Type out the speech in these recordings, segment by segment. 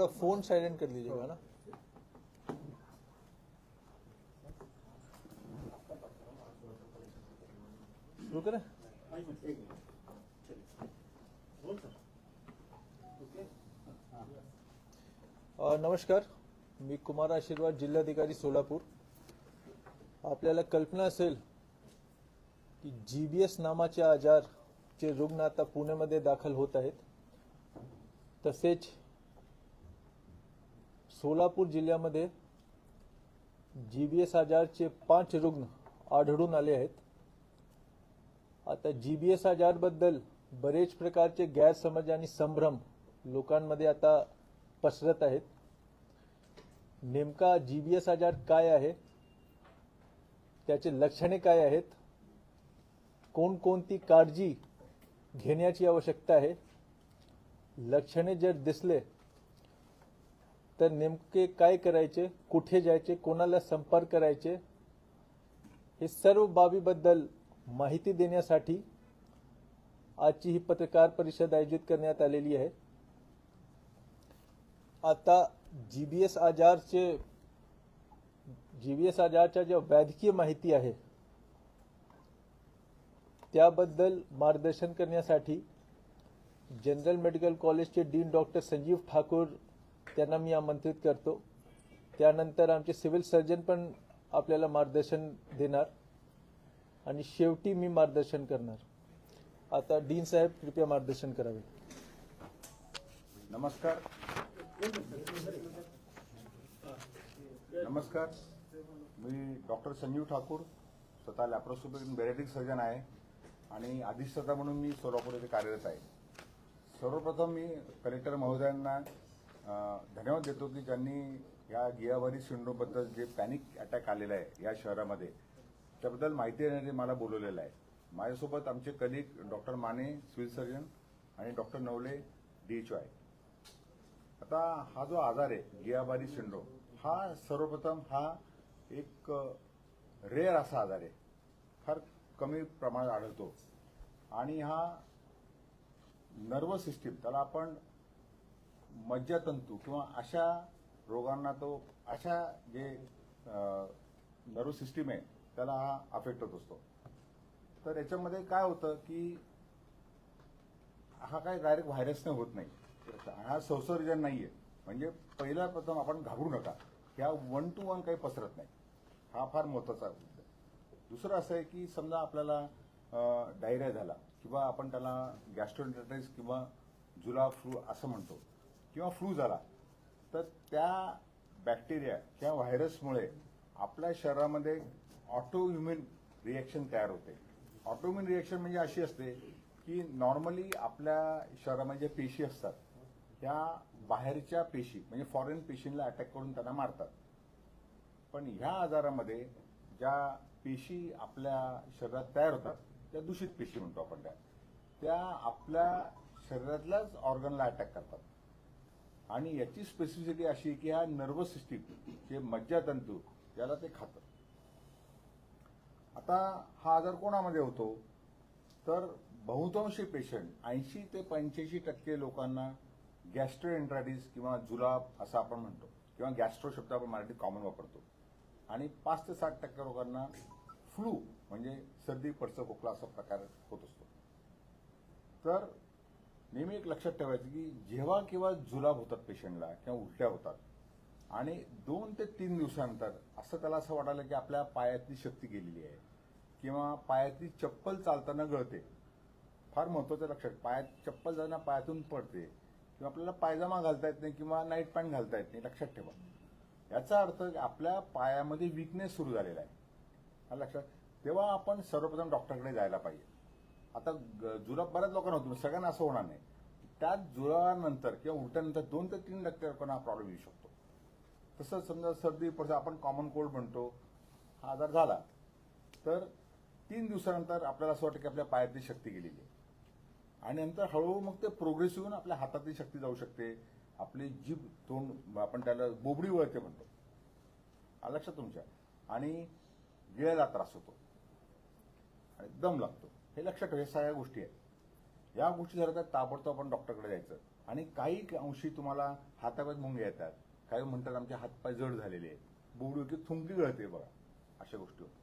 थोड़ा phone silent कर लीजिएगा ना। शुरू करें? नमस्कार, मी कुमार आशीर्वाद, जिल्हाधिकारी सोलापूर। आपल्याला कल्पना असेल की जीबीएस नावाचे आजारचे रुग्ण आता पुण्यामध्ये दाखल होत आहेत। तसेच सोलापूर जिल्ह्यामध्ये जीबीएस आजारचे 5 रुग्ण आढळून आले आहेत। आता जीबीएस आजारबद्दल बरेच प्रकारचे गैरसमज आणि संभ्रम लोकांमध्ये आता पसरत आहेत। नेमका जीबीएस आजार काय आहे, त्याचे लक्षणे काय आहेत, कोणकोणती काळजी घेण्याची आवश्यकता आहे, लक्षणे जर दिसले तर नेमके काय करायचे, कुठे जायचे, कोणाला संपर्क करायचे, हे सर्व बाबीबद्दल माहिती देण्यासाठी आजची ही पत्रकार परिषद आयोजित करण्यात आलेली आहे। आता जीबीएस आजारच्या ज्या वैद्यकीय माहिती आहे त्याबद्दल मार्गदर्शन करण्यासाठी जनरल मेडिकल कॉलेजचे डीन डॉक्टर संजीव ठाकूर त्यांना मी आमंत्रित करतो। त्यानंतर आमचे सिव्हिल सर्जन पण आपल्याला मार्गदर्शन देणार आणि शेवटी मी मार्गदर्शन करणार। आता डीन साहेब कृपया मार्गदर्शन करावे। नमस्कार, मी डॉक्टर संजीव ठाकूर, स्वतः लॅप्रोस्कोपिक बेरेटिक सर्जन आहे आणि अधिष्ठाता म्हणून मी सोलापूर येथे कार्यरत आहे। सर्वप्रथम मी कलेक्टर महोदयांना धन्यवाद देतो की ज्यांनी या गियावारी सिंड्रोमबद्दल जे पॅनिक अटॅक आलेला आहे या शहरामध्ये त्याबद्दल माहिती देण्यासाठी मला बोलवलेलं आहे। माझ्यासोबत आमचे colleague doctor Mane civil surgeon आणि डॉक्टर नवले डीएचओ आहे। आता हा जो आजार आहे गियावारी सिंड्रोम हा सर्वप्रथम हा एक रेअर असा आजार आहे, फार कमी प्रमाणात आढळतो आणि हा नर्वस सिस्टीम, त्याला आपण मज्जातंतू किंवा अशा रोगांना तो अशा जे नर्वस सिस्टीम आहे त्याला हा अफेक्ट होत असतो। तर याच्यामध्ये काय होतं की हा काय डायरेक्ट व्हायरसने होत नाही, हा संसर्गजन्य नाहीये। म्हणजे पहिला प्रथम आपण घाबरू नका, ह्या 1 to 1 काही पसरत नाही, हा फार महत्वाचा आहे। दुसरं असं आहे की समजा आपल्याला डायरिया झाला किंवा आपण त्याला गॅस्ट्रोएंटरायटिस किंवा जुलाब फ्लू असं म्हणतो किंवा फ्लू झाला तर त्या बॅक्टेरिया किंवा व्हायरसमुळे आपल्या शरीरामध्ये ऑटोइम्युन रिएक्शन तयार होते। ऑटोइम्युन रिएक्शन म्हणजे अशी असते की नॉर्मली आपल्या शरीरामध्ये ज्या पेशी असतात त्या बाहेरच्या पेशी म्हणजे फॉरेन पेशींना अटॅक करून त्यांना मारतात, पण ह्या आजारामध्ये ज्या पेशी आपल्या शरीरात तयार होतात त्या दूषित पेशी म्हणतो आपण, त्या आपल्या शरीरातल्याच ऑर्गनला अटॅक करतात आणि याची स्पेसिफिसिटी अशी की हा नर्वस सिस्टीम जे मज्जातंतू त्याला ते खातं। आता हा आजार कोणामध्ये होतो तर बहुतांशी पेशंट 80 ते 85% लोकांना गॅस्ट्रोएंटरायटिस किंवा जुलाब असं आपण म्हणतो किंवा गॅस्ट्रो शब्द आपण मराठीत कॉमन वापरतो आणि 5 ते 60% लोकांना फ्लू म्हणजे सर्दी पडसं खोकला असा प्रकार होत असतो। तर नेहमी एक लक्षात ठेवायचं की जेव्हा केव्हा जुलाब होतात पेशंटला किंवा उलट्या होतात आणि 2 ते 3 दिवसानंतर त्याला असं वाटायला की आपल्या पायातली शक्ती गेलेली आहे किंवा पायातली चप्पल चालताना गळते, फार महत्वाचं लक्षात, पायात चप्पल जाताना पायातून पडते किंवा आपल्याला पायजामा घालता येत नाही किंवा नाईट पॅन्ट घालता येत नाही, लक्षात ठेवा। याचा अर्थ आपल्या पायामध्ये वीकनेस सुरू झालेला आहे, लक्षात। तेव्हा आपण सर्वप्रथम डॉक्टरकडे जायला पाहिजे। आता जुलाब बऱ्याच लोकांना होतो, सगळ्यांना असं होणार नाही, त्यात जुलाबानंतर किंवा उलट्यानंतर 2 ते 3% लोकांना हा प्रॉब्लेम येऊ शकतो। तसंच समजा सर्दी पडसं आपण कॉमन कोल्ड म्हणतो, हा आजार झाला तर 3 दिवसानंतर आपल्याला असं वाटतं की आपल्या पायातली शक्ती गेलेली आहे आणि नंतर हळूहळू मग ते प्रोग्रेसिव्ह होऊन आपल्या हातातली शक्ती जाऊ शकते, आपली जीभ तोंड आपण त्याला बोबडी वळते म्हणतो, लक्षात तुमच्या, आणि गिळायला त्रास होतो आणि दम लागतो, हे लक्षात ठेवा। हे सगळ्या गोष्टी आहेत, या गोष्टी झाल्या तर ताबडतोब आपण डॉक्टरकडे जायचं। आणि काही अंशी तुम्हाला हातापाय मुंग्या येतात, काही म्हणतात आमचे हातपाय जड झालेले आहेत, बोडू थुंकी गळते बघा, अशा गोष्टी होतात.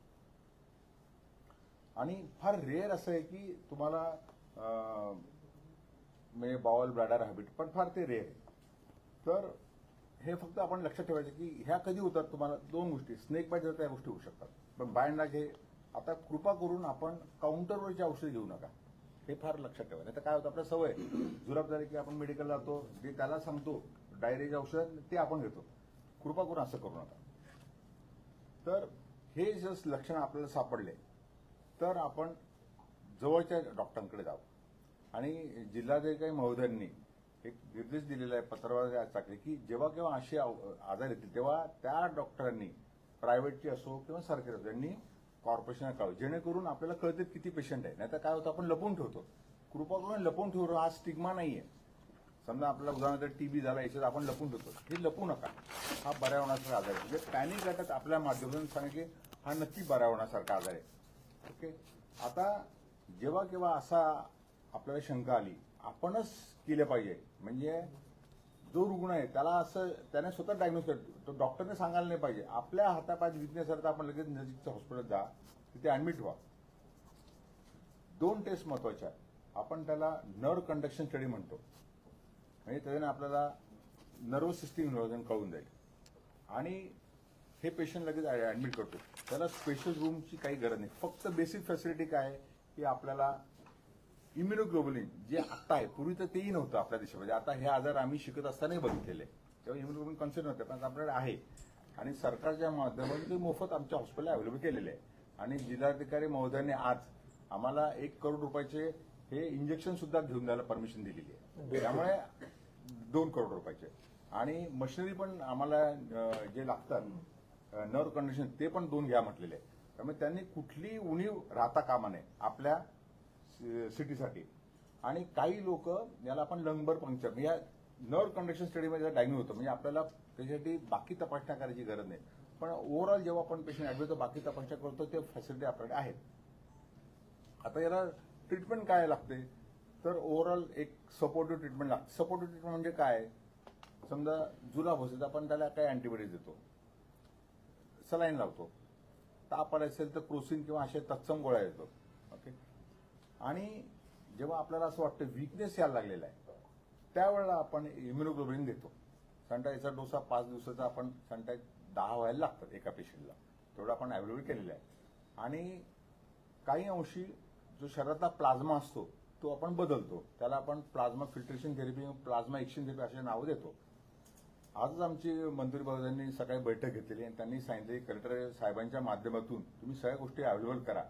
आणि फार रेअर असं आहे की तुम्हाला म्हणजे बावल ब्लॅडर हॅबिट, पण फार ते रेअर आहे. तर हे फक्त आपण लक्षात ठेवायचं की ह्या कधी होतात. तुम्हाला दोन गोष्टी, स्नेक बाईट त्या गोष्टी होऊ शकतात, पण बाय अँड लार्ज हे आता कृपा करून आपण काउंटरवरची औषध घेऊ नका, हे फार लक्षात ठेवा. नाही तर काय होतं, आपल्या सवय जुलाब झाली की आपण मेडिकलला जातो, जे त्याला सांगतो डायरेक्ट औषध ते आपण घेतो. कृपा करून असं करू नका. तर हे जर लक्षण आपल्याला सापडले तर आपण जवळच्या डॉक्टरांकडे जावं. आणि जिल्हाधिकारी महोदयांनी एक निर्देश दिलेला आहे पत्रव्यवहार चाकरी की जेव्हा केव्हा असे आजार येतील तेव्हा त्या डॉक्टरांनी प्रायव्हेटची असो किंवा सरकारी असो यांनी कॉर्पोरेशनला कळावं, जेणेकरून आपल्याला कळते किती पेशंट आहे. नाहीतर काय होतं, आपण लपून ठेवतो. कृपा करून लपून ठेवतो, हा स्टिग्मा नाहीये. समजा आपल्याला उदाहरणार्थ टीबी झाला, याच्यात आपण लपून ठेवतो, हे लपू नका. हा बऱ्या होण्यासारखा आजार आहे. म्हणजे पॅनिक अटॅक आपल्या माध्यमातून सांगा की हा नक्की बऱ्या होण्यासारखा आजार आहे. ओके. आता जेव्हा केव्हा असा आपल्याला शंका आली, आपणच केलं पाहिजे. म्हणजे जो रुग्ण आहे त्याला असं त्याने स्वतः डायग्नोज करतो, तो डॉक्टरने सांगायला नाही पाहिजे. आपल्या हातापायात विकनेस तर आपण लगेच नजीकच्या हॉस्पिटलला जा, तिथे ऍडमिट व्हा. दोन टेस्ट महत्वाच्या. आपण त्याला नर्व कंडक्शन स्टडी म्हणतो, म्हणजे त्याच्याने आपल्याला नर्वस सिस्टीम नियोजन कळून जाईल. आणि हे पेशंट लगेच ऍडमिट करतो. त्याला स्पेशल रूमची काही गरज नाही. फक्त बेसिक फॅसिलिटी काय आहे की आपल्याला इम्युनोग्लोबुलिन जे आता आहे, पूर्वी तर तेही नव्हतं आपल्या देशामध्ये. आता हे आजार आम्ही शिकत असतानाही बघितलेले, तेव्हा इम्युनोग्लोबुलिन कन्सेप्ट नव्हते, पण आपल्याकडे आहे. आणि सरकारच्या माध्यमातून ते मोफत आमच्या हॉस्पिटलला अवेलेबल केलेले आहे. आणि जिल्हाधिकारी महोदयांनी आज आम्हाला 1 करोड रुपयाचे हे इंजेक्शन सुद्धा घेऊन द्यायला परमिशन दिलेली आहे. त्यामुळे 2 करोड रुपयाचे आणि मशिनरी पण आम्हाला जे लागतात नर्व कंडिशन ते पण 2 घ्या म्हटलेले आहे. त्यामुळे त्यांनी कुठली उणीव राहता कामा नये आपल्या सिटीसाठी. आणि काही लोक याला आपण लंगभर पंक्चर या नर्व कंडिशन स्टडीमध्ये डायग्नोज होतं, म्हणजे आपल्याला त्याच्यासाठी बाकी तपासण्या करायची गरज नाही. पण ओव्हरऑल जेव्हा आपण पेशंट ऍडमिट होतो बाकी तपासण्या करतो ते फॅसिलिटी आपल्याकडे आहेत. आता याला ट्रीटमेंट काय लागते, तर ओव्हरऑल एक सपोर्टिव्ह ट्रीटमेंट लागते. सपोर्टिव्ह ट्रीटमेंट म्हणजे काय, समजा जुलाब असेल तर आपण त्याला काही अँटीबायोटिक देतो, सलाईन लावतो. ताप आला असेल तर क्रोसिन किंवा अशा तत्सम गोळ्या देतो. ओके. आणि जेव्हा आपल्याला असं वाटतं वीकनेस यायला लागलेला आहे त्यावेळेला आपण इम्युनोग्लोबुलिन देतो. साधारणतः याचा डोसा 5 दिवसाचा आपण साधारणतः 10 व्हायला लागतात एका पेशंटला, तेवढं आपण अवेलेबल केलेलं आहे. आणि काही अंशी जो शरीरातला प्लाझ्मा असतो तो आपण बदलतो, त्याला आपण plasma filtration therapy, plasma exchange therapy असे नावं देतो. आजच आमची मंत्री महोदयांनी सकाळी बैठक घेतलेली आणि त्यांनी सांगितले कलेक्टर साहेबांच्या माध्यमातून तुम्ही सगळ्या गोष्टी अवेलेबल करा,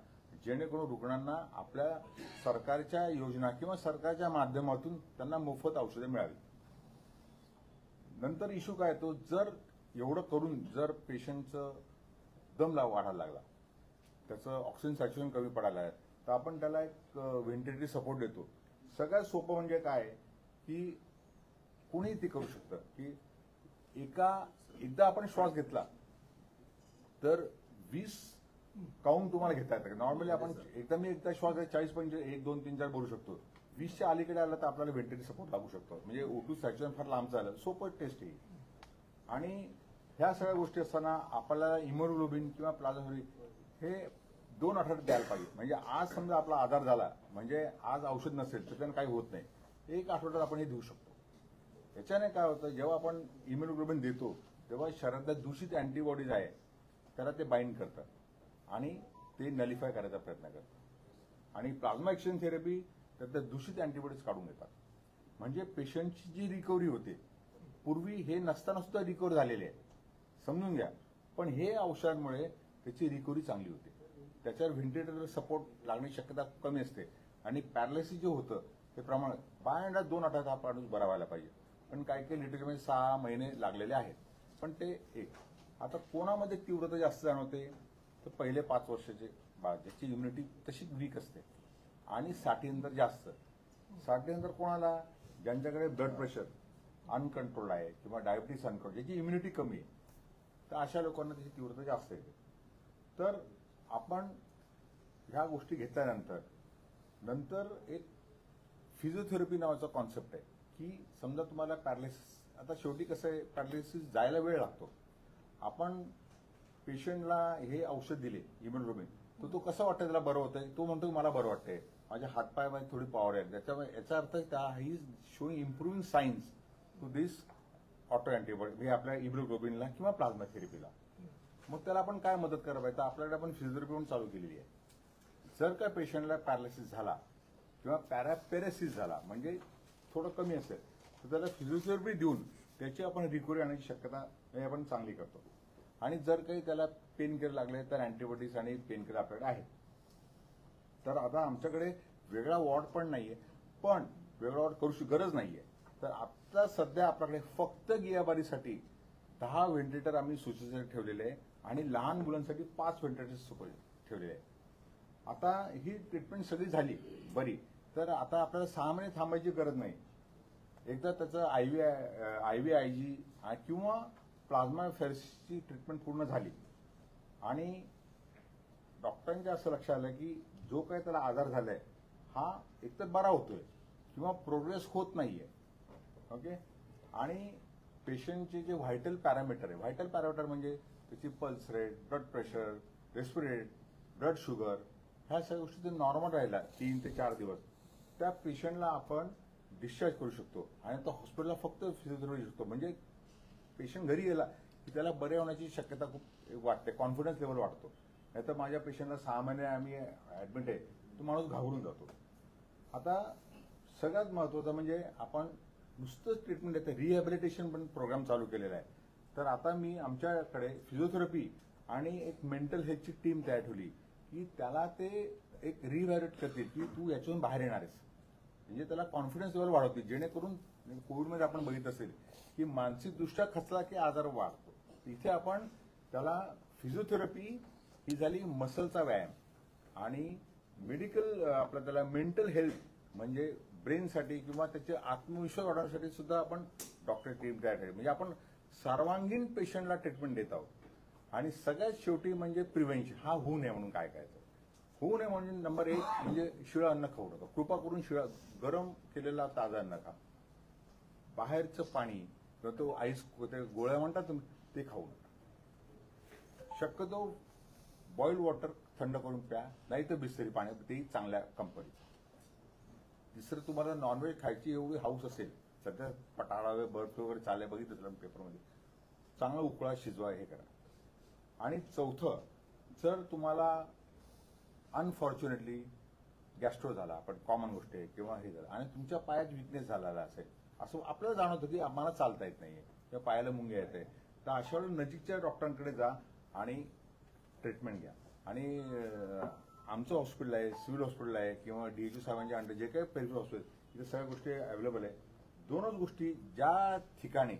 जेणेकरून रुग्णांना आपल्या सरकारच्या योजना किंवा सरकारच्या माध्यमातून त्यांना मोफत औषधे मिळावी. नंतर इश्यू काय तो, जर एवढं करून जर पेशंटचं दम वाढायला लागला, त्याचं ऑक्सिजन सॅच्युरेशन कमी पडायला लागलं, तर आपण त्याला एक व्हेंटिलेटरी सपोर्ट देतो. सगळ्यात सोपं म्हणजे काय की कुणी ते करू शकतं की एकदा आपण श्वास घेतला तर 20 काउंट तुम्हाला घेता येतं. नॉर्मली आपण एकदा श्वास 40 म्हणजे 1 2 3 4 बोलू शकतो. 20च्या अलीकडे आला तर आपल्याला व्हेंटिलेटरी सपोर्ट लागू शकतो. म्हणजे O2 सॅच्युरेशन फार लांब झालं, सोपं टेस्ट आहे. आणि ह्या सगळ्या गोष्टी असताना आपल्याला इम्युनोग्लोबिन किंवा प्लाझ्मा हे 2 आठवड्यात द्यायला पाहिजे. म्हणजे आज समजा आपला आजार झाला म्हणजे आज औषध नसेल तर त्यानं काही होत नाही, 1 आठवड्यात आपण हे देऊ शकतो. याच्याने काय होतं, जेव्हा आपण इम्युनोग्लोबिन देतो तेव्हा शरीरातल्या दूषित अँटीबॉडीज आहे त्याला ते बाइंड करतात आणि ते नलिफाय करायचा प्रयत्न करतात. आणि प्लाझ्मा एक्सचेंज थेरपी त्यातल्या दूषित अँटीबॉडीज काढून घेतात. म्हणजे पेशंटची जी रिकव्हरी होते, पूर्वी हे नसताना सुद्धा रिकव्हर झालेले आहे, समजून घ्या. पण हे औषधांमुळे त्याची रिकव्हरी चांगली होते. त्याच्यावर व्हेंटिलेटर सपोर्ट लागण्याची शक्यता कमी असते. आणि पॅरालिसिस जे होतं ते प्रमाण बाय अँड 2 आठवड्यात हा माणूस बरा व्हायला पाहिजे. पण काही काही लिटरमध्ये 6 महिने लागलेले आहेत. पण ते एक. आता कोणामध्ये तीव्रता जास्त जाणवते, तर पहिले 5 वर्षाचे बाळ ज्याची इम्युनिटी तशी वीक असते आणि 60 नंतर जास्त. 60 नंतर कोणाला, ज्यांच्याकडे ब्लड प्रेशर अनकंट्रोल आहे किंवा डायबिटीस अनकंट्रोल, ज्याची इम्युनिटी कमी आहे, तर अशा लोकांना त्याची तीव्रता जास्त येते. तर आपण ह्या गोष्टी घेतल्यानंतर एक फिजिओथेरपी नावाचा कॉन्सेप्ट आहे की समजा तुम्हाला पॅरालिसिस, आता शेवटी कसं आहे, पॅरालिसिस जायला वेळ लागतो. आपण पेशंटला हे औषध दिले हिमोग्लोबिन, तर तो कसा वाटतं, त्याला बरं होतंय, तो म्हणतो मला बरं वाटतंय, माझ्या हातपायामध्ये थोडी पॉवर आहे, त्याच्यामुळे याचा अर्थ he is showing improving science to this auto antibody, हे आपल्या हिमोग्लोबिनला किंवा प्लाझ्मा थेरपीला. मग त्याला आपण काय मदत करायला पाहिजे, तर आपल्याकडे आपण फिजिओथेरपी पण चालू केलेली आहे. जर का पेशंटला पॅरालिसिस झाला किंवा पॅरापेरेसिस झाला, म्हणजे थोडं कमी असेल, तर त्याला फिजिओथेरपी देऊन त्याची आपण रिकव्हरी आणण्याची शक्यता आपण चांगली करतो. आणि जर काही त्याला पेन किलर लागले तर अँटीबायोटिक्स आणि पेन किलर आपल्याकडे आहे. तर आता आमच्याकडे वेगळा वॉर्ड पण नाहीये, पण वेगळा वॉर्ड करू गरज नाहीये. तर आता सध्या आपल्याकडे फक्त गियाबारीसाठी 10 व्हेंटिलेटर आम्ही सूचीसाठी ठेवलेले आहे आणि लहान मुलांसाठी 5 व्हेंटिलेटर ठेवलेले आहे. आता ही ट्रीटमेंट सगळी झाली बरी, तर आता आपल्याला 6 महिने थांबायची गरज नाही. एकदा त्याचं IVIG किंवा प्लाझ्मा फेरेसिसची ट्रीटमेंट पूर्ण झाली आणि डॉक्टरांच्या असं लक्षात आलं की जो काही त्याला आजार झालाय हा एकतर बरा होतोय किंवा प्रोग्रेस होत नाहीये. ओके. आणि पेशंटचे जे व्हायटल पॅरामीटर आहे, व्हायटल पॅरामीटर म्हणजे त्याची pulse rate, blood pressure, रेस्पिरेट, blood sugar, ह्या सगळ्या गोष्टी ते नॉर्मल राहिला 3 ते 4 दिवस, त्या पेशंटला आपण डिस्चार्ज करू शकतो आणि तो हॉस्पिटलला फक्त फिजिओथेरपी देऊ शकतो. म्हणजे पेशंट घरी गेला की त्याला बरे होण्याची शक्यता खूप वाटते, कॉन्फिडन्स लेवल वाढतो. नाही तर माझ्या पेशंटला 6 महिने आम्ही ऍडमिट आहे, तो माणूस घाबरून जातो. आता सगळ्यात महत्वाचं म्हणजे आपण नुसतंच ट्रीटमेंट देतं, रिहॅबिलिटेशन पण प्रोग्राम चालू केलेला आहे. तर आता मी आमच्याकडे फिजिओथेरपी आणि एक मेंटल हेल्थची टीम तयार ठेवली की त्याला ते एक रिहॅबिलिट करतील की तू याच्यातून बाहेर येणार आहेस, म्हणजे त्याला कॉन्फिडन्स लेवल वाढवतील. जेणेकरून कोविडमध्ये आपण बघितलं असेल की मानसिकदृष्ट्या खचला की आजार वाढतो. इथे आपण त्याला फिजिओथेरपी ही झाली मसलचा व्यायाम आणि मेडिकल आपलं त्याला मेंटल हेल्थ म्हणजे ब्रेनसाठी किंवा त्याचे आत्मविश्वास वाढवण्यासाठी सुद्धा आपण डॉक्टर टीम तयार केली. म्हणजे आपण सर्वांगीण पेशंटला ट्रीटमेंट देत आहोत. आणि सगळ्यात शेवटी म्हणजे प्रिव्हेन्शन, हा होऊ नये म्हणून काय करायचं. होऊ नये म्हणजे नंबर 1 म्हणजे शिळं अन्न खाऊ नका. कृपा करून गरम केलेला ताजा अन्न खा. बाहेरचं पाणी किंवा तो आईस गोळ्या म्हणतात तुम्ही ते खाऊ नका. शक्यतो बॉइल्ड वॉटर थंड करून प्या, नाही तर बिसलरी पाणी, तेही चांगल्या कंपनीचं. तिसरं, तुम्हाला नॉनव्हेज खायची एवढी हाऊस असेल, सध्या पटाळा बर्ड फ्लू वगैरे चालले बघितलं पेपरमध्ये, चांगला उकळा शिजवा, हे करा. आणि चौथं, जर तुम्हाला अनफॉर्च्युनेटली गॅस्ट्रो झाला, पण कॉमन गोष्ट आहे, किंवा हे झालं आणि तुमच्या पायात विकनेस झालेला असेल, असं आपल्याला जाणवतं की आम्हाला चालता येत नाहीये किंवा पायाला मुंग्या येते, तर अशा वेळेला नजीकच्या डॉक्टरांकडे जा आणि ट्रीटमेंट घ्या. आणि आमचं हॉस्पिटल आहे, सिव्हिल हॉस्पिटल आहे किंवा DHO साहेबांच्या अंडर जे काही पेरिफेरल हॉस्पिटल, इथे सगळ्या गोष्टी अवेलेबल आहे. दोनच गोष्टी, ज्या ठिकाणी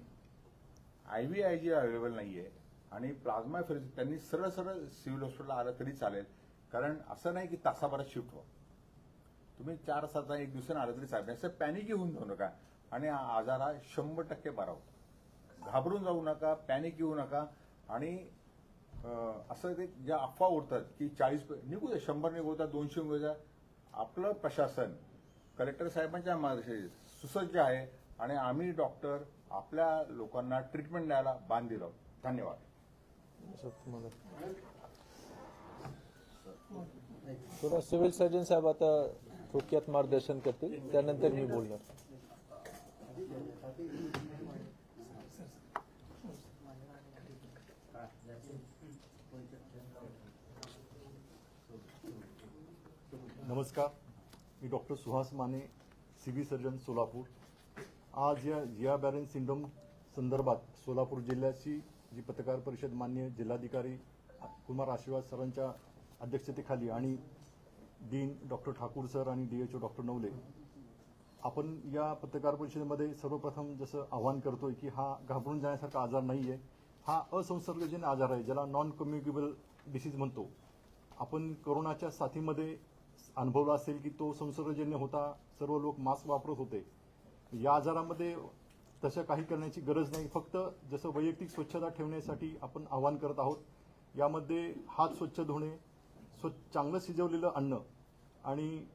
IVIG अवेलेबल नाहीये आणि प्लाझ्मा फेरेसिस, त्यांनी सरळ सरळ सिव्हिल हॉस्पिटलला आलं तरी चालेल. कारण असं नाही की तासाभरात शिफ्ट व्हा, तुम्ही 4 तासाचा 1 दिवसाने आलं तरी चालेल. असं पॅनिक येऊन जाऊ नका आणि आजार हा 100% बरा होतो. घाबरून जाऊ नका, पॅनिक येऊ नका. आणि असं ते ज्या अफवा उडतात की 40 निघू द्या, 100 निघू द्या, 200 निघू द्या, आपलं प्रशासन कलेक्टर साहेबांच्या मार्गदर्शनाखाली सुसज्ज आहे आणि आम्ही डॉक्टर आपल्या लोकांना ट्रीटमेंट द्यायला बांधील आहोत. धन्यवाद. थोडा सिव्हिल सर्जन साहेब आता थोडक्यात मार्गदर्शन करतील, त्यानंतर मी बोलणार. नमस्कार, मी doctor Suhas Mane, civil surgeon Solapur. आज या जिया बॅरन सिंड्रोम संदर्भात सोलापूर जिल्ह्याची जी पत्रकार परिषद मान्य जिल्हाधिकारी कुमार आशीर्वाद सरांच्या अध्यक्षतेखाली आणि डीन डॉक्टर ठाकूर सर आणि DHO डॉक्टर नवले, आपण या पत्रकार परिषदेमध्ये सर्वप्रथम जसं आवाहन करतोय की हा घाबरून जाण्यासारखा आजार नाही आहे, हा असंसर्गजन्य आजार आहे, ज्याला नॉन कम्युनिकेबल डिसीज म्हणतो. आपण कोरोनाच्या साथीमध्ये अनुभवला असेल की तो संसर्गजन्य होता, सर्व लोक मास्क वापरत होते. या आजारामध्ये तसं काही करण्याची गरज नाही, फक्त जसं वैयक्तिक स्वच्छता ठेवण्यासाठी आपण आवाहन करत आहोत. यामध्ये हात स्वच्छ धुणे, चांगलं शिजवलेलं अन्न आणि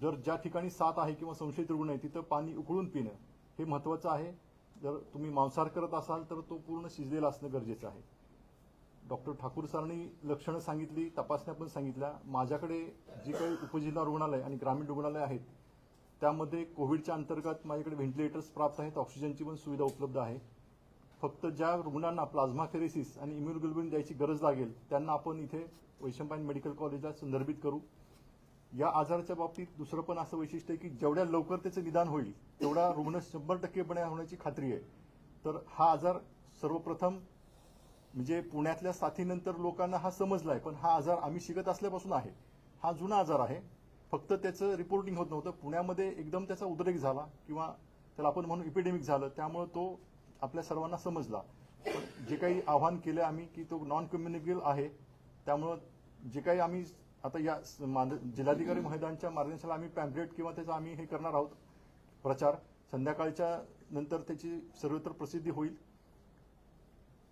जर ज्या ठिकाणी साथ आहे किंवा संशयित रुग्ण आहे तिथं पाणी उकळून पिणं हे महत्त्वाचं आहे. जर तुम्ही मांसाहार करत असाल तर तो पूर्ण शिजलेला असणं गरजेचं आहे. डॉक्टर ठाकूर सरांनी लक्षणं सांगितली, तपासण्या पण सांगितल्या. माझ्याकडे जी काही उपजिल्हा रुग्णालय आणि ग्रामीण रुग्णालय आहेत त्यामध्ये कोविडच्या अंतर्गत माझ्याकडे व्हेंटिलेटर्स प्राप्त आहेत, ऑक्सिजनची पण सुविधा उपलब्ध आहे. फक्त ज्या रुग्णांना प्लाझ्माफेरेसिस आणि इम्युनोग्लोबिन द्यायची गरज लागेल त्यांना आपण इथे वैशंपायन मेडिकल कॉलेजला संदर्भित करू. या आजाराच्या बाबतीत दुसरं पण असं वैशिष्ट्य आहे की जेवढ्या लवकर त्याचं निदान होईल तेवढा रुग्ण 100% बरे होण्याची खात्री आहे. तर हा आजार सर्वप्रथम म्हणजे पुण्यातल्या साथीनंतर लोकांना हा समजलाय, पण हा आजार आम्ही शिकत असल्यापासून आहे. हा जुना आजार आहे, फक्त त्याचं रिपोर्टिंग होत नव्हतं. पुण्यामध्ये एकदम त्याचा उद्रेक झाला किंवा त्याला आपण म्हणून इपिडेमिक झालं, त्यामुळे तो आपल्या सर्वांना समजला. पण जे काही आव्हान केलं आम्ही की तो नॉन कम्युनिकेबल आहे, त्यामुळं जे काही आम्ही आता या जिल्हाधिकारी महोदयांच्या मार्गदर्शनाला आम्ही पॅम्पलेट किंवा त्याचा आम्ही हे करणार आहोत प्रचार. संध्याकाळच्या नंतर त्याची सर्वत्र प्रसिद्धी होईल.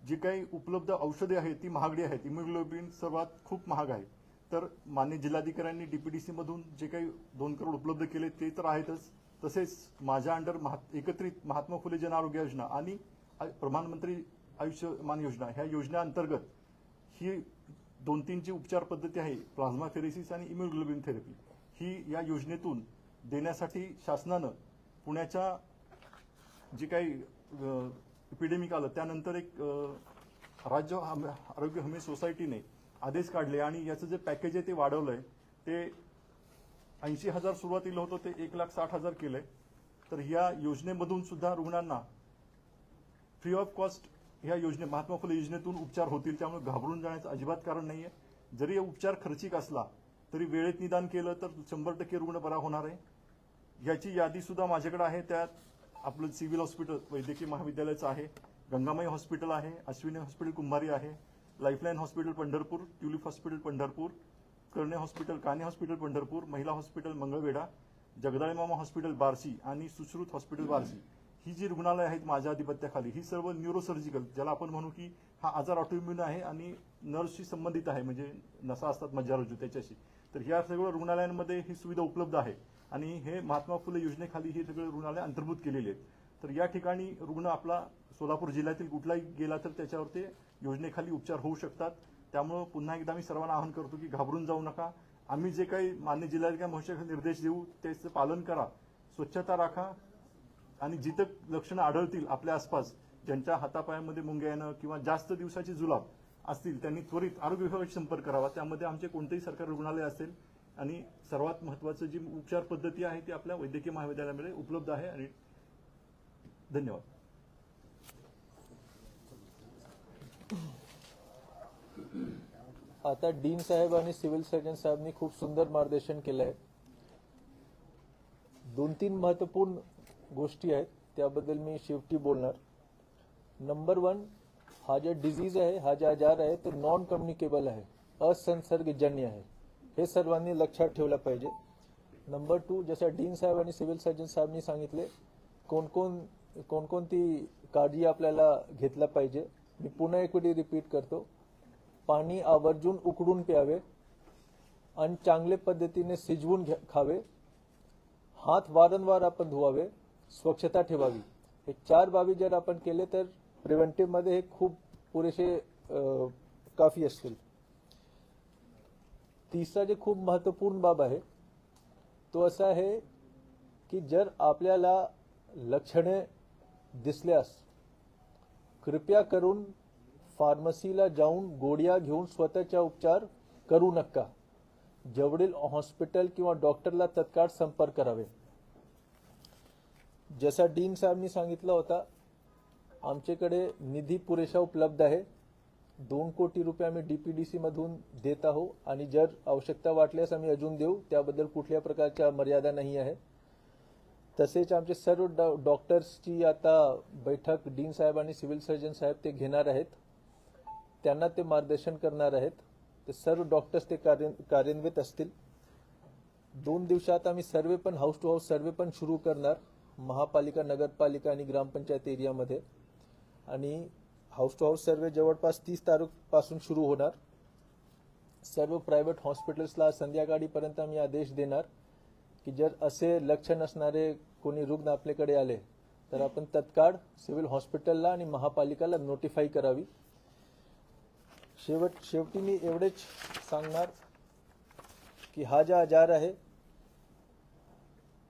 जी काही उपलब्ध औषधे आहेत ती महागडी आहेत. इम्युनोग्लोबिन सर्वात खूप महाग आहे. तर माननीय जिल्हाधिकाऱ्यांनी डीपीडीसी मधून जे काही 2 करोड उपलब्ध केले ते तर आहेतच. तसेच माझ्या अंडर एकत्रित महात्मा फुले जन आरोग्य योजना आणि प्रधानमंत्री आयुष्यमान योजना ह्या योजनेअंतर्गत ही 2-3 जी उपचार पद्धती आहे, प्लाझ्माफेरेसिस आणि इम्युनोग्लोबिन थेरपी, ही या योजनेतून देण्यासाठी शासनानं पुण्याच्या जी काही इपिडेमिक आलं त्यानंतर एक राज्य आरोग्य हमी सोसायटीने आदेश काढले आणि याचं जे पॅकेज आहे ते वाढवलंय. ते 80,000 सुरुवातीला होतं ते 1,60,000 केलंय. तर या योजनेमधून सुद्धा रुग्णांना फ्री ऑफ कॉस्ट ह्या महात्मा फुले योजनेतून उपचार होतील. त्यामुळे घाबरून जाण्याचं अजिबात कारण नाहीये. जरी हे उपचार खर्चिक असला तरी वेळेत निदान केलं तर 100% रुग्ण बरा होणार आहे. याची यादी सुद्धा माझ्याकडे आहे. त्यात आपलं सिव्हिल हॉस्पिटल वैद्यकीय महाविद्यालयाचं आहे, गंगामाई हॉस्पिटल आहे, अश्विनी हॉस्पिटल कुंभारी आहे, lifeline hospital Pandharpur, tulip hospital Pandharpur, कर्णे हॉस्पिटल काने हॉस्पिटल पंढरपूर, महिला हॉस्पिटल मंगळवेढा, जगदाळे मामा हॉस्पिटल बार्शी आणि सुश्रुत हॉस्पिटल बार्शी, ही जी रुग्णालय आहेत माझ्या आधिपत्याखाली, ही सर्व न्यूरोसर्जिकल, ज्याला आपण म्हणू की हा आजार ऑटोइम्युन आहे आणि नर्व्हशी संबंधित आहे, म्हणजे नसा असतात मज्जारज्जू त्याच्याशी. तर ह्या सगळ्या रुग्णालयांमध्ये ही सुविधा उपलब्ध आहे आणि हे महात्मा फुले योजनेखाली ही सगळे रुग्णालय अंतर्भूत केलेली आहेत. तर या ठिकाणी रुग्ण आपला सोलापूर जिल्ह्यातील कुठलाही गेला तर त्याच्यावर ते योजनेखाली उपचार होऊ शकतात. त्यामुळे पुन्हा एकदा मी सर्वांना आवाहन करतो की घाबरून जाऊ नका. आम्ही जे काही मान्य जिल्हाधिकारी महोदयांचे निर्देश देऊ त्याचं पालन करा, स्वच्छता राखा आणि जिथं लक्षणं आढळतील आपल्या आसपास, ज्यांच्या हातापायामध्ये मुंग्या येणं किंवा जास्त दिवसाची जुलाब असतील त्यांनी त्वरित आरोग्य विभागाशी संपर्क करावा. त्यामध्ये आमचे कोणतेही सरकारी रुग्णालय असेल आणि सर्वात महत्त्वाचं जी उपचार पद्धती आहे ती आपल्या वैद्यकीय महाविद्यालयामध्ये उपलब्ध आहे. आणि धन्यवाद. आता डीन साहेब आणि सिव्हिल सर्जन साहेबांनी खूप सुंदर मार्गदर्शन केलं आहे. 2-3 महत्वपूर्ण गोष्टी आहेत त्याबद्दल मी शेवटी बोलणार. नंबर 1, हा जो डिझीज आहे, हा जो आजार आहे तो नॉन कम्युनिकेबल आहे, असंसर्गजन्य आहे, हे सर्वांनी लक्षात ठेवलं पाहिजे. नंबर 2, जसं डीन साहेब आणि सिव्हिल सर्जन साहेबांनी सांगितले कोणकोणती काळजी आपल्याला घेतला पाहिजे. मी पुन्हा एकदा रिपीट करतो. पाणी आवर्जून उकळून प्यावे आणि चांगल्या पद्धतीने शिजवून खावे. हात वारंवार आपण धुवावे, स्वच्छता ठेवावी. हे 4 बाबी जर आपण केले तर प्रिव्हेंटिव्ह मध्ये हे खूप पुरेसे काफी असतील. तिसरा जे खूप महत्वपूर्ण बाब आहे तो असा आहे की जर आपल्याला लक्षणे दिसल्यास कृपया करून फार्मसीला जाऊन गोळ्या घेऊन स्वतःचा उपचार करू नका. जवळील हॉस्पिटल किंवा डॉक्टरला तत्काळ संपर्क करावे. जसा डीन साहेबांनी सांगितलं होता, आमच्याकडे निधी पुरेसा उपलब्ध आहे. 2 कोटी रुपये आम्ही डीपीडीसी मधून देत आहोत आणि जर आवश्यकता वाटल्यास आम्ही अजून देऊ. त्याबद्दल कुठल्या प्रकारच्या मर्यादा नाही आहे. तसेच आमचे सर्व डॉक्टर्सची आता बैठक डीन साहेब आणि सिव्हिल सर्जन साहेब ते घेणार आहेत. त्यांना ते मार्गदर्शन करणार आहेत. ते सर्व डॉक्टर्स ते कार्यान्वित असतील. 2 दिवसात आम्ही सर्वे पण हाऊस टू हाऊस सर्वे पण सुरू करणार महापालिका, नगरपालिका आणि ग्रामपंचायत एरियामध्ये. आणि हाऊस टू हाऊस सर्वे जवळपास 30 तारखेपासून सुरू होणार. सर्व प्रायव्हेट हॉस्पिटल्सला संध्याकाळीपर्यंत आम्ही आदेश देणार की जर असे लक्षण असणारे कोणी रुग्ण आपल्याकडे आले तर आपण तत्काळ सिव्हिल हॉस्पिटलला आणि महापालिकेला नोटिफाय करावी. शेवटी मी एवढेच सांगणार की हा जो आजार आहे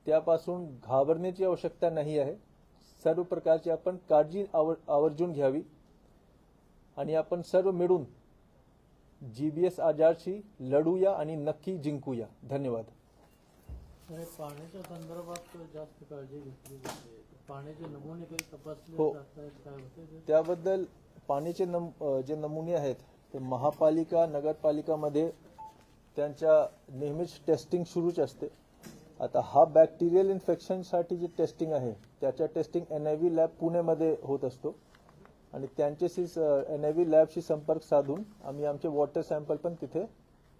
त्यापासून घाबरण्याची आवश्यकता नाही आहे. सर्व प्रकारची आपण काळजी आवर्जून घ्यावी आणि आपण सर्व मिळून GBS आजारशी लढूया आणि नक्की जिंकूया. धन्यवाद. पाण्याच्या संदर्भात जास्त काळजी घेतली जाते. पाण्याचे नमुने काही तपासले हो. जात आहेत, काय होते ते? त्याबद्दल पाण्याचे जे नमुने आहेत ते महापालिका नगरपालिकामध्ये त्यांच्या नेहमीच टेस्टिंग सुरूच असते. आता हा बॅक्टेरियल इन्फेक्शनसाठी जे टेस्टिंग आहे त्याच्या टेस्टिंग NIV लॅब पुणेमध्ये होत असतो आणि त्यांच्याशी NIV लॅबशी संपर्क साधून आम्ही आमचे वॉटर सॅम्पल पण तिथे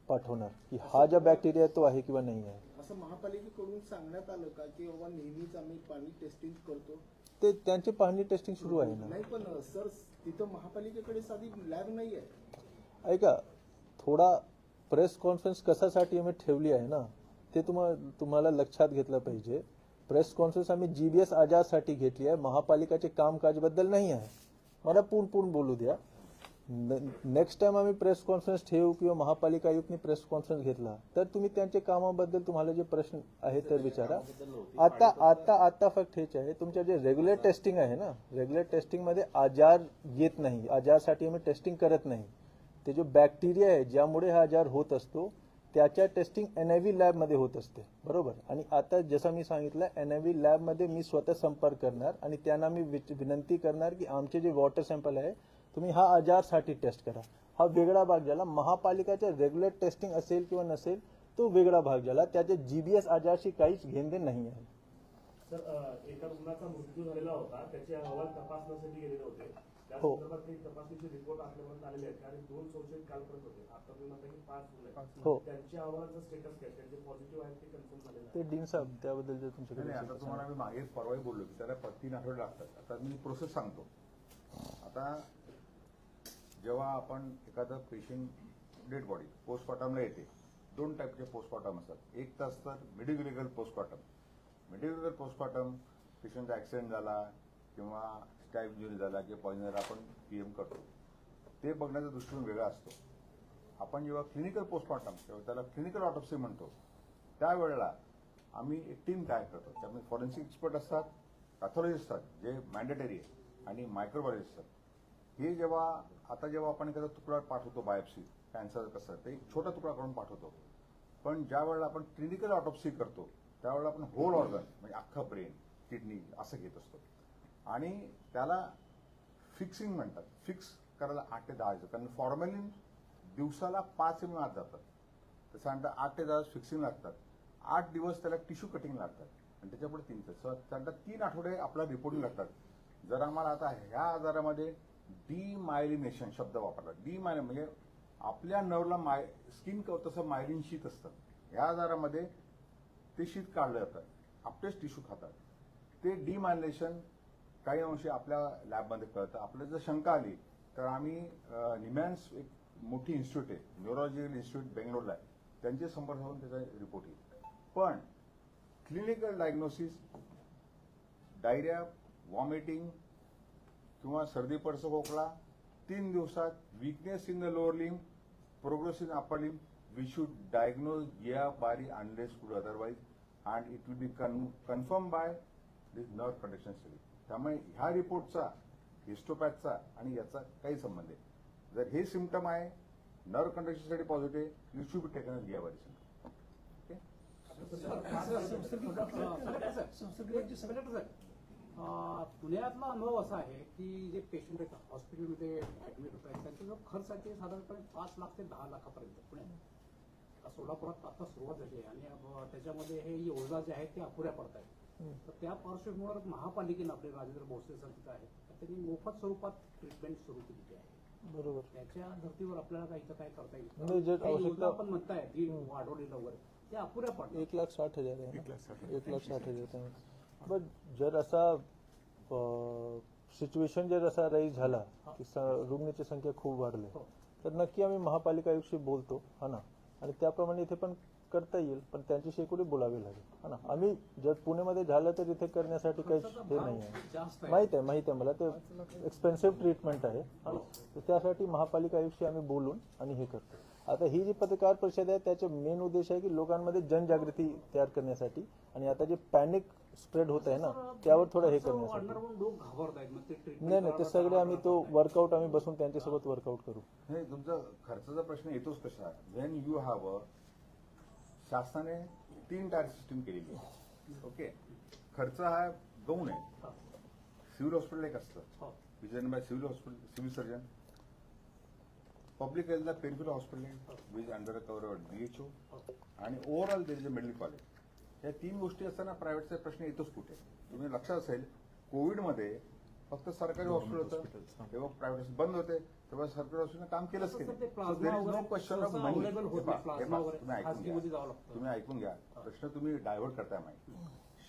पाठवणार की हा जो बॅक्टेरिया तो आहे किंवा नाही आहे. असं महापालिकेकडून सांगण्यात आलं का की बाबा नेहमीच आम्ही पाणी टेस्टिंग करतो? ते त्यांची पाहणी टेस्टिंग सुरू आहे ना. नाही पण सर तिथं महापालिकेकडे साधी लॅब नाही आहे. ऐका, थोडा प्रेस कॉन्फरन्स कशासाठी आम्ही ठेवली आहे ना ते तुम्हाला लक्षात घेतलं पाहिजे. प्रेस कॉन्फरन्स आम्ही GBS आजारसाठी घेतली आहे, महापालिकाचे कामकाजबद्दल नाही आहे. मला पूर्ण बोलू द्या. नेक्स्ट टाइम आम्ही प्रेस कॉन्फरन्स ठेवू किंवा महापालिका आयुक्तनी प्रेस कॉन्फरन्स घेतला तर तुम्ही त्यांच्या कामाबद्दल तुम्हाला जे प्रश्न आहेत ते विचारा. आता फक्त हेच आहे, तुमच्या जे रेग्युलर टेस्टिंग आहे ना, रेग्युलर टेस्टिंग मध्ये आजार येत नाही, आजारसाठी आम्ही टेस्टिंग करत नाही. ते जो बॅक्टेरिया आहे ज्यामुळे हा आजार होत असतो त्याच्या टेस्टिंग NIV लॅब मध्ये होत असते, बरोबर. आणि आता जसं मी सांगितलं NIV लॅब मध्ये मी स्वतः संपर्क करणार आणि त्यांना मी विनंती करणार की आमचे जे वॉटर सॅम्पल आहे तुम्ही हा आजारसाठी टेस्ट करा. हा वेगळा भाग झाला. महापालिकाच्या रेग्युलर टेस्टिंग असेल किंवा नसेल तो वेगळा भाग झाला. त्याच्या GBS आजारशी काहीच घेणदेण नाही आहे. सर, एका रुग्णाचा मृत्यू झालेला होता, त्याचे अहवाल तपासण्यासाठी गेलेले होते. त्या हो. संदर्भात काही तपासणीचे रिपोर्ट आपल्यापर्यंत आलेले आहेत आणि 2 संशयित कालपर्यंत होते. आतापर्यंत 5 मुलं हो. त्यांच्या अहवालाचं स्टेटस काय, त्यांचे पॉझिटिव्ह आहेत ते कन्फर्म झालेलं ते डीन साहेब त्याबद्दल जर तुमच्याकडे नाही, आता असेल तर तुम्हाला सांगा. मी मागे परवाही बोललो की त्याला 3 आठवडे लागतात. आता मी प्रोसेस सांगतो. आता जेव्हा आपण एखादं पेशंट डेड बॉडी पोस्टमॉर्टमला येते, 2 टाईपचे पोस्टमॉर्टम असतात. एक तर असतात मेडिकल पोस्टमॉर्टम. मेडिकल पोस्टमॉर्टम पेशंटचा ऍक्सिडेंट झाला किंवा स्टाईफ इंजुरी झाला किंवा पॉइझन आपण PM करतो. ते बघण्याचा दृष्टिकोन वेगळा असतो. आपण जेव्हा क्लिनिकल पोस्टमॉर्टम किंवा त्याला क्लिनिकल ऑटोप्सी म्हणतो त्यावेळेला आम्ही एक टीम तयार करतो. त्यामध्ये फॉरेन्सिक एक्सपर्ट असतात, पॅथॉलॉजिस्ट असतात जे मॅन्डेटरी आहे आणि मायक्रोबायोलॉजिस्ट असतात. हे जेव्हा आपण एखादा तुकडा पाठवतो बायोप्सी कॅन्सर कसं ते एक छोटा तुकडा करून पाठवतो. पण ज्या वेळेला आपण क्लिनिकल ऑटोप्सी करतो त्यावेळेला आपण होल ऑर्गन म्हणजे अख्खं ब्रेन किडनी असं घेत असतो आणि त्याला फिक्सिंग म्हणतात. फिक्स करायला 8 ते 10 दिवस, कारण फॉर्मॅलिन दिवसाला 5 ml आत जातात. त्याच्यानंतर 8 ते 10 दिवस फिक्सिंग लागतात. 8 दिवस त्याला टिश्यू कटिंग लागतात आणि त्याच्यापुढे 3 तास. त्यानंतर 3 आठवडे आपल्याला रिपोर्टिंग लागतात. जर आम्हाला आता ह्या आजारामध्ये डीमायलिनेशन शब्द वापरला. डीमायलिन म्हणजे आपल्या नर्वला स्किन तसं मायलिन शीत असतं. ह्या आजारामध्ये ते शीत काढलं जातं, आपलेच टिश्यू खातात. ते डीमायलिनेशन काही अंशी आपल्या लॅबमध्ये कळतं. आपल्याला जर शंका आली तर आम्ही निमॅन्स एक मोठी इन्स्टिट्यूट आहे, न्यूरोलॉजिकल इन्स्टिट्यूट बेंगलोरला आहे, त्यांचे संपर्क होऊन त्याचा रिपोर्ट येईल. पण क्लिनिकल डायग्नोसिस डायरिया, व्हॉमिटिंग किंवा सर्दी पडसं खोकला 3 दिवसात, weakness in the lower limb, progress in upper limb, we should diagnose Barre unless could otherwise and it will be confirm by this nerve conduction study. त्यामुळे ह्या रिपोर्टचा हिस्टोपॅथचा आणि याचा काही संबंध आहे. जर हे सिम्पटम आहे, nerve conduction study positive, you should be taken गिया बारी. पुण्यातला अनुभव असा आहे की जे पेशंट हॉस्पिटलमध्ये ऍडमिट होत आहेत त्यांचा जो खर्च आहे ते साधारणपणे 5 लाख ते 10 लाखापर्यंत पुण्यात. सोलापुरात आता सुरुवात झाली आहे आणि त्याच्यामध्ये हे योजना जे आहेत ते अपुऱ्या पडत आहेत. तर त्या पार्श्वभूमीवर महापालिकेनं आपले राजेंद्र भोसले सर तिथं आहेत, तर त्यांनी मोफत स्वरूपात ट्रीटमेंट सुरू केलेली आहे. बरोबर. त्याच्या धर्तीवर आपल्याला काही काय करता येईल? म्हणजे जे काही योजना आवश्यकता आपण म्हणताय ती वाढवलेलं वगैरे ते अपुऱ्या पडतात. 1,60,000 आहे ना? 1,60,000. पण जर असा सिच्युएशन जर असा राईज झाला की रुग्णाची संख्या खूप वाढली तर नक्की आम्ही महापालिका आयुक्तशी बोलतो हा ना, आणि त्याप्रमाणे इथे पण करता येईल, पण त्यांची शेकोटी बोलावी लागेल, है ना. आम्ही जर पुण्यामध्ये झालं तर इथे करण्यासाठी काही हे नाही आहे. जास्त आहे. माहित आहे मला, ते एक्सपेन्सिव्ह ट्रीटमेंट आहे, है ना. तर त्यासाठी महापालिका आयुक्त आम्ही बोलून आणि हे करतो. आता ही जी पत्रकार परिषद आहे त्याचा मेन उद्देश आहे की लोकांमध्ये जनजागृती तयार करण्यासाठी आणि आता जे पॅनिक स्प्रेड होत आहे ना त्यावर थोडं हे करण्यासाठी. लोक घाबरत आहेत, मग ते treatment नाही ते सगळे आम्ही तो वर्कआउट आम्ही बसून त्यांच्यासोबत वर्कआउट करू. हे तुमचा खर्चाचा प्रश्न येतोच कसा, वेन यू हॅव अ शासनाने 3 टायर सिस्टीम केलेली आहे. ओके, खर्च हा गौण आहे. सिव्हिल हॉस्पिटल एक असतं विजयन बाय सिव्हिल सर्जन, पब्लिक हेल्थला पेनफिल hospital which under cover DHO आणि overall there is a medical college. या 3 गोष्टी असताना प्रायव्हेटचा प्रश्न येतोच कुठे. तुम्ही लक्षात असेल कोविडमध्ये फक्त सरकारी हॉस्पिटल होतं, तेव्हा प्रायव्हेट बंद होते, तेव्हा सरकारी हॉस्पिटलनं काम केलंच की नाही. नो क्वेश्चन ऑफ मनी. तुम्ही ऐकून घ्या, प्रश्न तुम्ही डायव्हर्ट करताय माहिती.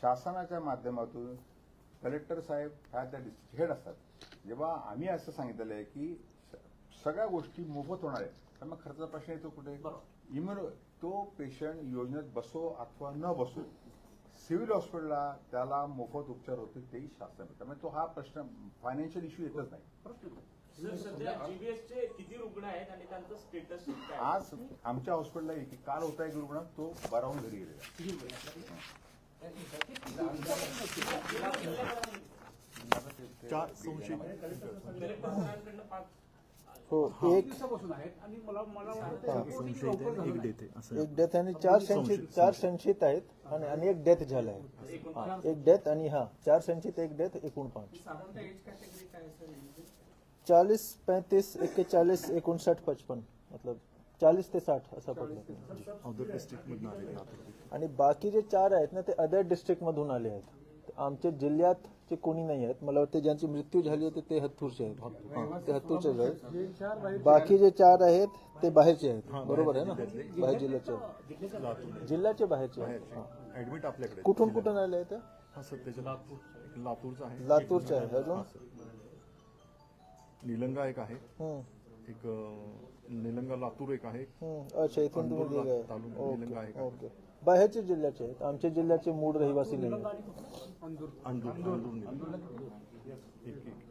शासनाच्या माध्यमातून कलेक्टर साहेब ह्या त्या डिस्ट्रिक्ट हेड असतात. जेव्हा आम्ही असं सांगितलेलं आहे की सगळ्या गोष्टी मोफत होणार आहेत, तर मग खर्चाचा प्रश्न येतो कुठे. इम्युनो तो पेशंट योजनेत बसो अथवा न बसो, सिव्हिल हॉस्पिटलला त्याला मोफत उपचार होते तेही शासन. त्यामुळे तो हा प्रश्न फायनान्शियल इश्यू येतच नाही. सध्या जीबीएसचे किती रुग्ण आहेत आणि त्यांचं स्टेटस काय? आज आमच्या हॉस्पिटलला काल होता एक रुग्ण, तो बरावून घरी गेलेला. चार संशयित कलेक्टर सरांकडनं 5 हो, एक दिवसापासून आहेत आणि मला वाटतं संशयित आहे, एक डेथ आहे असं. एक डेथ आणि 4 संशयित आहेत आणि एक डेथ झाला आहे. हा, एक डेथ आणि 4 संशयित, एक डेथ, एकूण 5. 40, 35, 41, 59, 55 मतलब 40 ते 60 असा पडला. अदर डिस्ट्रिक्ट मधून आलेले लातूर. आणि बाकी जे 4 आहेत ना ते अदर डिस्ट्रिक्ट मधून आले आहेत. आमच्या जिल्ह्यात कोणी नाही आहेत. मला वाटतं ज्यांची मृत्यू झाली होती ते हत्तूरचे आहेत. हा, ते हत्तूरचेच आहेत. बाकी जे 4 आहेत ते बाहेरचे आहेत, बरोबर आहे ना, बाहेर जिल्ह्याचे आहेत. जिल्ह्याचे बाहेरचे आहेत. हा. ऍडमिट आपल्याकडे कुठून आले आहेत? हा सर, त्याच्या लातूरचा आहे, लातूरचे आहे. अजून निलंगा एक आहे, हम्म, एक निलंगा लातूर एक आहे, अच्छा, इथून तुम्ही अंदूर दिलंय. तालुका निलंगा एक आहे. ओके, बाहेरचे जिल्ह्याचे आहेत. आमच्या जिल्ह्याचे मूळ रहिवासी नाही आहेत. अंदूर निलंगा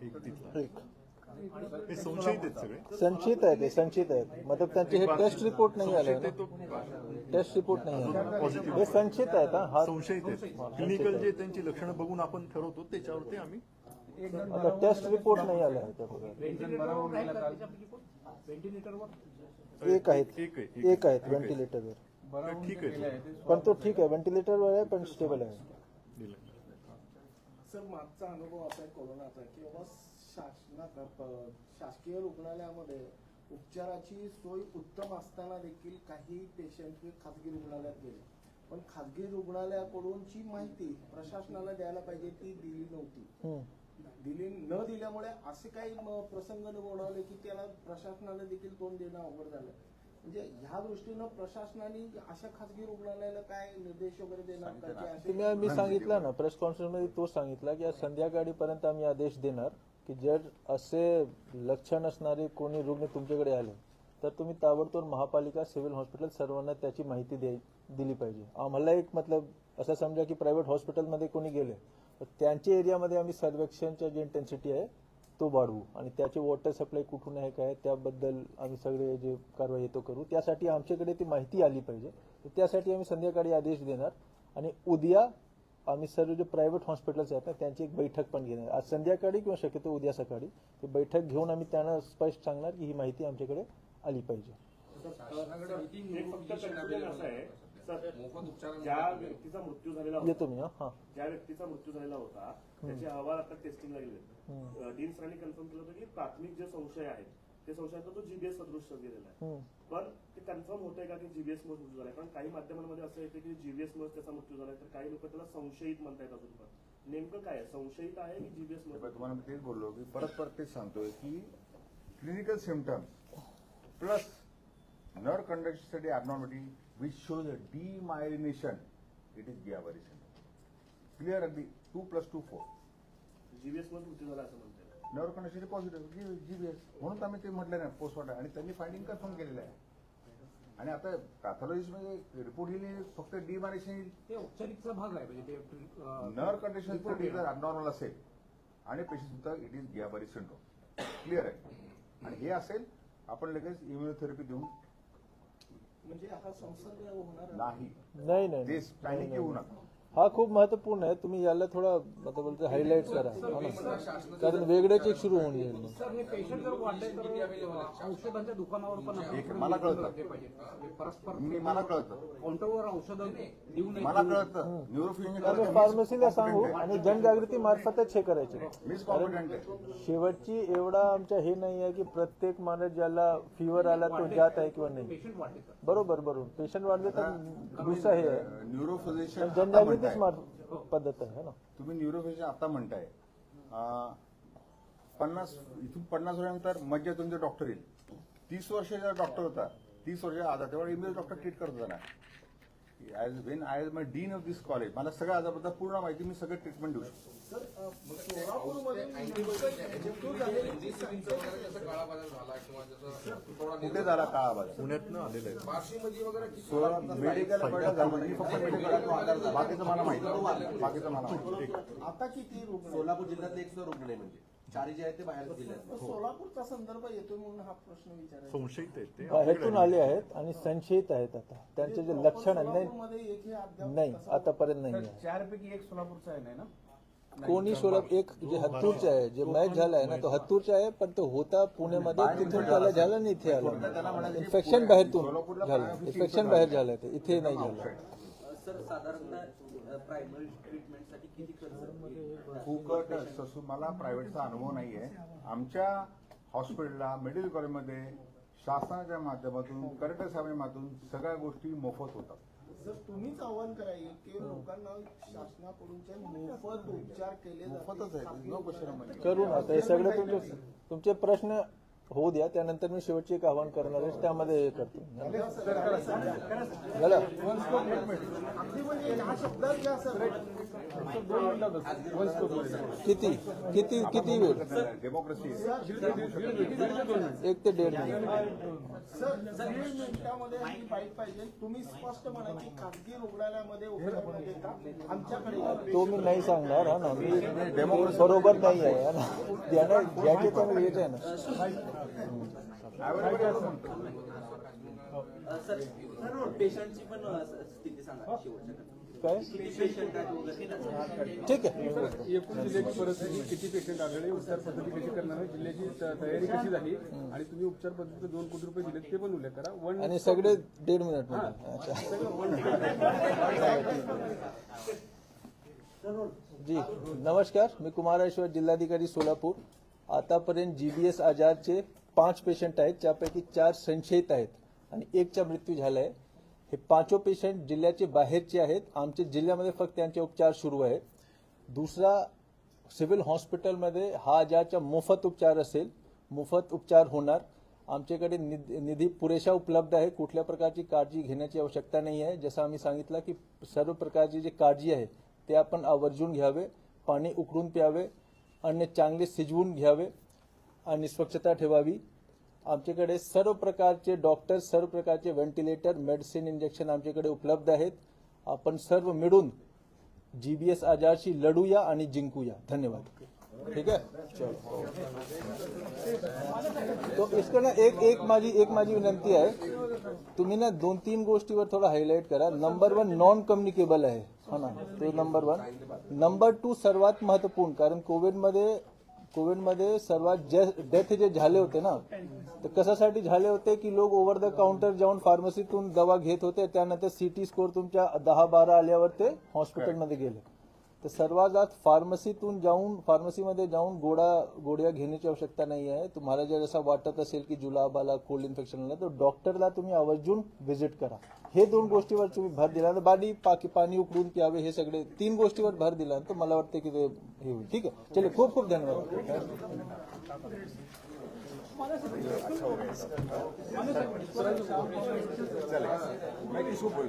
एक तिथला. एक हे संशयित आहेत सगळे. संचित आहेत मतलब त्यांचे हे टेस्ट रिपोर्ट नाही आले ना. टेस्ट रिपोर्ट नाही आले, हे संचित आहेत. हा संशयित आहेत. क्लिनिकल जे त्यांची लक्षणं बघून आपण ठरवतो त्याच्यावरती आम्ही आता टेस्ट रिपोर्ट नाही आले आहेत. व्हेंटिलेटरवर एक आहेत, एक आहे. एक आहेत व्हेंटिलेटरवर. ठीक आहे. पण तो ठीक आहे, व्हेंटिलेटरवर आहे पण स्टेबल आहे. सर, मागचा अनुभव असा आहे कोरोनाचा की बाबा शासकीय रुग्णालयामध्ये उपचाराची सोय उत्तम असताना देखील काही पेशंट हे खासगी रुग्णालयात गेले, पण खासगी रुग्णालयाकडूनची माहिती प्रशासनाला द्यायला पाहिजे ती दिली नव्हती. न दिल्यामुळे असे काही प्रसंग ओढवले की त्याला प्रशासनाला देखील तोंड देणं अवघड झालं. म्हणजे ह्या दृष्टीनं प्रशासनाने अशा खासगी रुग्णालयाला काय निर्देश वगैरे देणार का की असे मी सांगितलं ना प्रेस कॉन्फरन्स मध्ये, तो सांगितला की आज संध्याकाळीपर्यंत आम्ही आदेश देणार की जर असे लक्षण असणारे कोणी रुग्ण तुमच्याकडे आले तर तुम्ही ताबडतोब महापालिका सिव्हिल हॉस्पिटल सर्वांना त्याची माहिती दिली पाहिजे. आम्हाला एक मतलब असं समजा की प्रायव्हेट हॉस्पिटलमध्ये कोणी गेले तर त्यांच्या एरियामध्ये आम्ही सर्वेक्षणच्या जे इंटेन्सिटी आहे तो वाढवू आणि त्याचे वॉटर सप्लाय कुठून आहे काय त्याबद्दल आम्ही सगळे जे कारवाई येतो करू. त्यासाठी आमच्याकडे ती माहिती आली पाहिजे. त्यासाठी आम्ही संध्याकाळी आदेश देणार आणि उद्या आम्ही सर्व जे प्रायव्हेट हॉस्पिटल्स आहेत ना त्यांची एक बैठक पण घेणार. आज संध्याकाळी किंवा शक्यतो उद्या सकाळी ती बैठक घेऊन आम्ही त्यांना स्पष्ट सांगणार की ही माहिती आमच्याकडे आली पाहिजे. एक फक्त कन्फ्युजन असं आहे सर, ज्या व्यक्तीचा मृत्यू झालेला होता, येतो मी. हा, ज्या व्यक्तीचा मृत्यू झालेला होता त्याचे अहवाल आता टेस्टिंगला गेले. डीन सरांनी कन्फर्म केलं होतं की प्राथमिक जे संशय आहेत ते संशयाचा तो जीबीएस सदृश गेलेला आहे. पण ते कन्फर्म होतंय का की जीबीएस मुळे मृत्यू झालाय? कारण काही माध्यमांमध्ये असं येतं की जीबीएस मुळे त्याचा मृत्यू झालाय, तर काही लोक त्याला संशयित म्हणतायत. अजून पण नेमकं काय आहे, संशयित आहे की जीबीएस मुळे? तुम्हाला मी तेच बोललो की परत तेच सांगतोय की clinical symptoms plus nerve conductivity abnormality which shows a demyelination, it is Guillain syndrome. Clear अगदी 2+2 4. जीबीएस मुळे मृत्यू झाला असं म्हणतात. नर्व कंडक्टिव्हिटी पॉझिटिव्ह जीबीएस म्हणून आम्ही ते म्हटलं नाही पोस्टमॉर्टम आणि त्यांनी फायंडिंग कन्फर्म केलेलं आहे. आणि आता पॅथॉलॉजिस्ट म्हणजे रिपोर्ट येईल फक्त डिमार्केशन येईल. ते औपचारिकचा भाग आहे म्हणजे ते नर्व कंडिशन जर अबनॉर्मल असेल आणि पेशंट सुद्धा इट इज गियाबारी सिंड्रोम क्लिअर आहे, आणि हे असेल आपण लगेच इम्युनोथेरपी देऊन म्हणजे हा संसर्ग होणार नाही, नाही नाही ते पॅनिक येऊ नका. हा खूप महत्वपूर्ण आहे. तुम्ही याला थोडा आता बोलतो हायलाईट करा, हो ना, कारण वेगळेच एक सुरू होऊन जाईल. सर हे पेशंट जर वाढले तर औषधांच्या दुकानावर पण आपण मला कळतं. ते पाहिजे. परस्पर मला कळतं, काउंटरवर औषधं देऊ नये. मला कळतं. न्यूरोफिजियन आम्ही फार्मसीला सांगू आणि जनजागृती मार्फतच हे करायचे. मीच कॉम्पिटंट आहे. शेवटची एवढा आमच्या हे नाही आहे की प्रत्येक माणूस ज्याला फिवर आला तो जात आहे किंवा नाही. पेशंट वाढले तर बरोबर बरोबर, पेशंट वाढले तर दुसरा हे आहे, न्यूरोफिजिशियन जनजागृतीच पद्धत आहे ना. तुम्ही न्यूरोफिजिशियन आता म्हणताय 50 इथून 50 वर्षानंतर मध्य तुमचे डॉक्टर येईल. 30 वर्षाचा डॉक्टर होता, 30 वर्ष आता तेव्हा एमबीएस डॉक्टर ट्रीट करत होता ना. When I as my dean of this college, मला सगळ्या आजाराबद्दल पूर्ण माहिती, मी सगळं ट्रीटमेंट देऊ शकतो. कुठे झाला काळा बाजार? पुण्यातनं आलेलं आहे. मेडिकल बाकीचं मला माहिती, बाकीचं मला माहिती. आता किती रुग्ण सोलापूर जिल्ह्यातले 100 रुग्ण आहे, म्हणजे 4 जे आहेत ते बाहेर जिल्ह्यात. सोलापूरचा संदर्भ येतो म्हणून हा प्रश्न विचारायचा. संशयित आहेत ते. बाहेरून आले आहेत आणि संशयित आहेत. आता त्यांचे जे लक्षण आहे सोलापूरमध्ये एकही अद्याप नाही, आतापर्यंत नाही आहे. 4 पैकी 1 सोलापूरचा आहे ना. कोणी सोलापूर एक जे हत्तूरचे आहे, जे मॅच झाला आहे ना तो हत्तूरचा आहे, पण तो होता पुण्यामध्ये, तिथून त्याला झाला नाही, इथे आला. इन्फेक्शन बाहेरतून झालं, इन्फेक्शन बाहेर झालं, ते इथे नाही झालं. सर साधारणतः प्रायमरी ट्रीटमेंटसाठी किती खर्च? फुकट ससू मला प्रायव्हेटचा अनुभव नाहीये. आमच्या हॉस्पिटलला, मेडिकल कॉलेजमध्ये शासनाच्या माध्यमातून, कलेक्टर साहेबांच्या माध्यमातून सगळ्या गोष्टी मोफत होतात. जर तुम्हीच आव्हान करायचे की लोकांना शासनाकडून मोफत उपचार केले मोफतच आहे, नो क्वेश्चन. करू ना, ते सगळे तुमचे प्रश्न होऊ द्या, त्यानंतर मी शेवटची एक आवाहन करणार आहे, त्यामध्ये हे करतो. झालं? अगदी म्हणजे ह्या शब्दात घ्या सर. किती किती किती वेळ? डेमोक्रेसी 1 ते 1.5 मिनिट. सर 1.5 मिनिटामध्ये ही बाईट पाहिजे. तुम्ही स्पष्ट म्हणा की खासगी रुग्णालयामध्ये उपचार न देता आमच्याकडे तो मी नाही सांगणार, हा ना, मी बरोबर नाही आहे, हा ना, ज्याचे त्याला येत आहे ना. सर पेशंटची पण स्थिती सांगा शेवटच्या. काय किती पेशंट आहेत वगैरे? ठीक आहे. एकूण जिल्ह्याची परिस्थिती, किती पेशंट आढळले, उपचार पद्धती कशी करणार आहे, जिल्ह्याची तयारी कशी झाली, आणि तुम्ही उपचार पद्धतीचे 2 कोटी रुपये दिले ते पण उल्लेख करा. आणि सगळे 1.5 मिनिट मध्ये. जी नमस्कार, मी कुमार ऐश्वर, जिल्हाधिकारी सोलापूर. आतापर्यंत जीबीएस आजारचे 5 पेशंट आहेत, ज्यापैकी 4 संशयित आहेत आणि 1चा मृत्यू झाला आहे. हे 5 पेशंट जिल्ह्याचे बाहेरचे आहेत. आमच्या जिल्ह्यामध्ये फक्त त्यांचे उपचार सुरू आहेत. दुसरा, सिव्हिल हॉस्पिटलमध्ये हा आजारचा मोफत उपचार असेल, मोफत उपचार होणार. आमच्याकडे निधी पुरेशा उपलब्ध आहे, कुठल्या प्रकारची काळजी घेण्याची आवश्यकता नाही आहे. जसं आम्ही सांगितलं की सर्व प्रकारची जी काळजी आहे ते आपण आवर्जून घ्यावे, पाणी उकळून प्यावे, अन्न चांगले शिजवून घ्यावे आणि स्वच्छता ठेवावी. आमच्याकडे सर्व प्रकारचे डॉक्टर, सर्व प्रकारचे व्हेंटिलेटर, मेडिसिन, इंजेक्शन आमच्याकडे उपलब्ध आहेत. आपण सर्व मिळून जीबीएस आजारशी लढूया आणि जिंकूया. धन्यवाद. ठीक है, चलो. तो इसको ना एक माझी विनंती आहे, तुम्ही ना 2-3 गोष्टीवर थोडा हायलाइट करा. नंबर 1 नॉन कम्युनिकेबल आहे, हा ना, तो नंबर 1. नंबर 2 सर्वात महत्वपूर्ण, कारण कोविडमध्ये सर्वात डेथ जे झाले होते ना, तर कशासाठी झाले होते की लोक ओव्हर द काउंटर जाऊन फार्मसीतून दवा घेत होते, त्यानंतर सीटी स्कोर तुमच्या 10-12 आल्यावर ते हॉस्पिटलमध्ये गेले. तर सर्वात फार्मसीमध्ये जाऊन गोळ्या घेण्याची आवश्यकता नाही आहे. तुम्हाला जर असं वाटत असेल की जुलाब आला, कोल्ड इन्फेक्शन आलं, तर डॉक्टरला तुम्ही आवर्जून व्हिजिट करा. हे 2 गोष्टीवर तुम्ही भर दिला तर पाणी उकळून प्यावे, हे सगळे 3 गोष्टीवर भर दिला तर मला वाटतं की ते हे होईल. ठीक आहे, चलिए, खूप खूप धन्यवाद. चलेगा. मैं किसको बोल